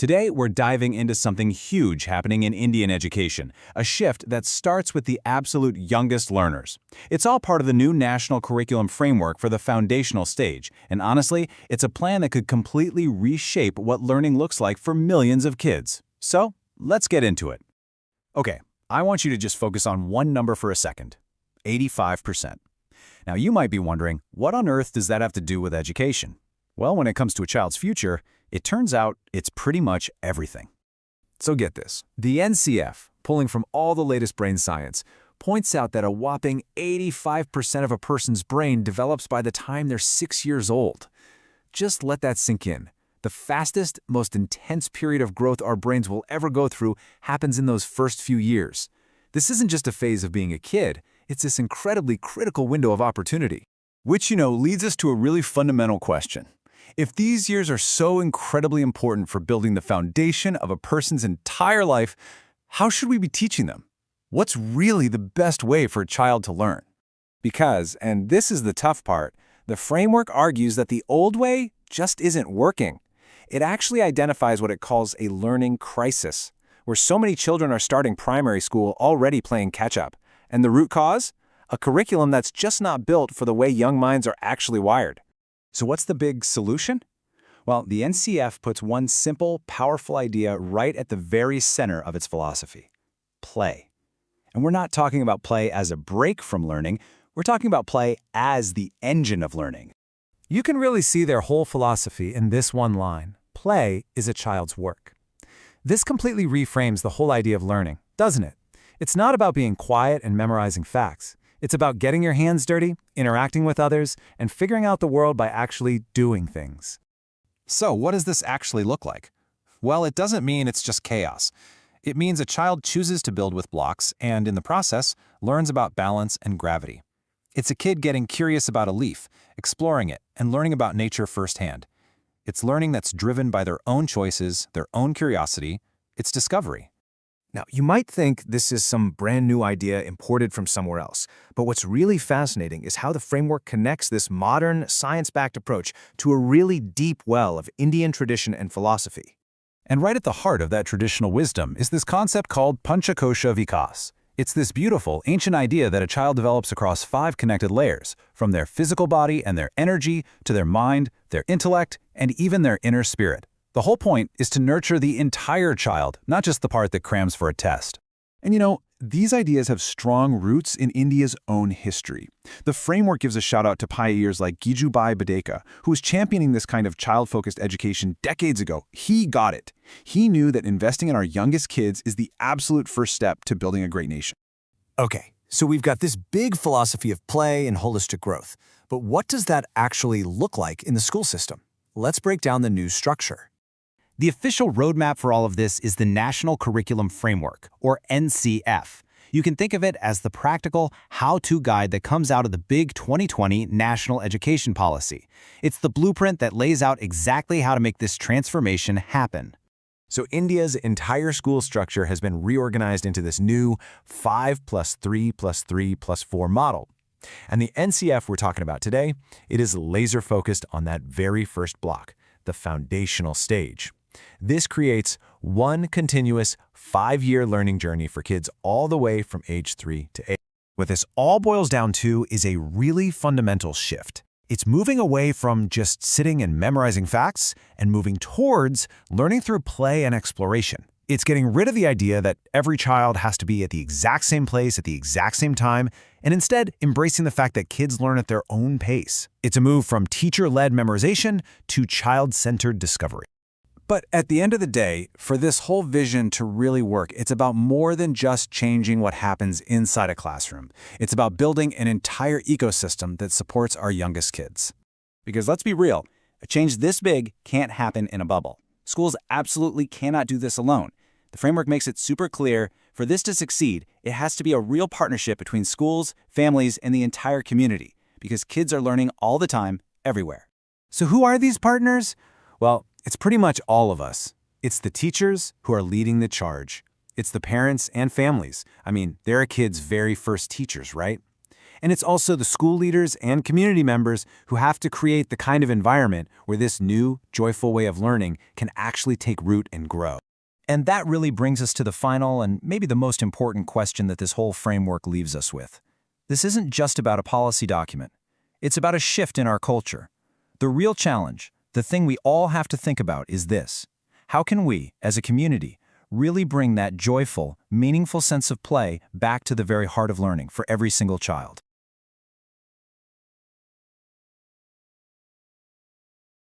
Today, we're diving into something huge happening in Indian education, a shift that starts with the absolute youngest learners. It's all part of the new national curriculum framework for the foundational stage, and honestly, it's a plan that could completely reshape what learning looks like for millions of kids. So, let's get into it. Okay, I want you to just focus on one number for a second: 85%. Now, you might be wondering, what on earth does that have to do with education? Well, when it comes to a child's future, it turns out it's pretty much everything. So get this. The NCF, pulling from all the latest brain science, points out that a whopping 85% of a person's brain develops by the time they're 6 years old. Just let that sink in. The fastest, most intense period of growth our brains will ever go through happens in those first few years. This isn't just a phase of being a kid, it's this incredibly critical window of opportunity. Which, leads us to a really fundamental question. If these years are so incredibly important for building the foundation of a person's entire life, how should we be teaching them? What's really the best way for a child to learn? Because, and this is the tough part, the framework argues that the old way just isn't working. It actually identifies what it calls a learning crisis, where so many children are starting primary school already playing catch-up. And the root cause? A curriculum that's just not built for the way young minds are actually wired. So what's the big solution? Well, the NCF puts one simple, powerful idea right at the very center of its philosophy: play. And we're not talking about play as a break from learning, we're talking about play as the engine of learning. You can really see their whole philosophy in this one line: play is a child's work. This completely reframes the whole idea of learning, doesn't it? It's not about being quiet and memorizing facts. It's about getting your hands dirty, interacting with others, and figuring out the world by actually doing things. So, what does this actually look like? Well, it doesn't mean it's just chaos. It means a child chooses to build with blocks and, in the process, learns about balance and gravity. It's a kid getting curious about a leaf, exploring it, and learning about nature firsthand. It's learning that's driven by their own choices, their own curiosity. It's discovery. Now, you might think this is some brand new idea imported from somewhere else, but what's really fascinating is how the framework connects this modern, science-backed approach to a really deep well of Indian tradition and philosophy. And right at the heart of that traditional wisdom is this concept called Panchakosha Vikas. It's this beautiful, ancient idea that a child develops across 5 connected layers, from their physical body and their energy to their mind, their intellect, and even their inner spirit. The whole point is to nurture the entire child, not just the part that crams for a test. And these ideas have strong roots in India's own history. The framework gives a shout out to pioneers like Gijubai Bodekar, who was championing this kind of child-focused education decades ago. He got it. He knew that investing in our youngest kids is the absolute first step to building a great nation. Okay, so we've got this big philosophy of play and holistic growth. But what does that actually look like in the school system? Let's break down the new structure. The official roadmap for all of this is the National Curriculum Framework, or NCF. You can think of it as the practical how-to guide that comes out of the big 2020 National Education Policy. It's the blueprint that lays out exactly how to make this transformation happen. So India's entire school structure has been reorganized into this new 5+3+3+4 model. And the NCF we're talking about today, it is laser-focused on that very first block, the foundational stage. This creates one continuous 5-year learning journey for kids all the way from age 3 to 8. What this all boils down to is a really fundamental shift. It's moving away from just sitting and memorizing facts and moving towards learning through play and exploration. It's getting rid of the idea that every child has to be at the exact same place at the exact same time, and instead embracing the fact that kids learn at their own pace. It's a move from teacher-led memorization to child-centered discovery. But at the end of the day, for this whole vision to really work, it's about more than just changing what happens inside a classroom. It's about building an entire ecosystem that supports our youngest kids. Because let's be real, a change this big can't happen in a bubble. Schools absolutely cannot do this alone. The framework makes it super clear, for this to succeed, it has to be a real partnership between schools, families, and the entire community, because kids are learning all the time, everywhere. So who are these partners? Well, it's pretty much all of us. It's the teachers who are leading the charge. It's the parents and families. I mean, they're a kid's very first teachers, right? And it's also the school leaders and community members who have to create the kind of environment where this new, joyful way of learning can actually take root and grow. And that really brings us to the final and maybe the most important question that this whole framework leaves us with. This isn't just about a policy document. It's about a shift in our culture. The real challenge, the thing we all have to think about is this: how can we, as a community, really bring that joyful, meaningful sense of play back to the very heart of learning for every single child?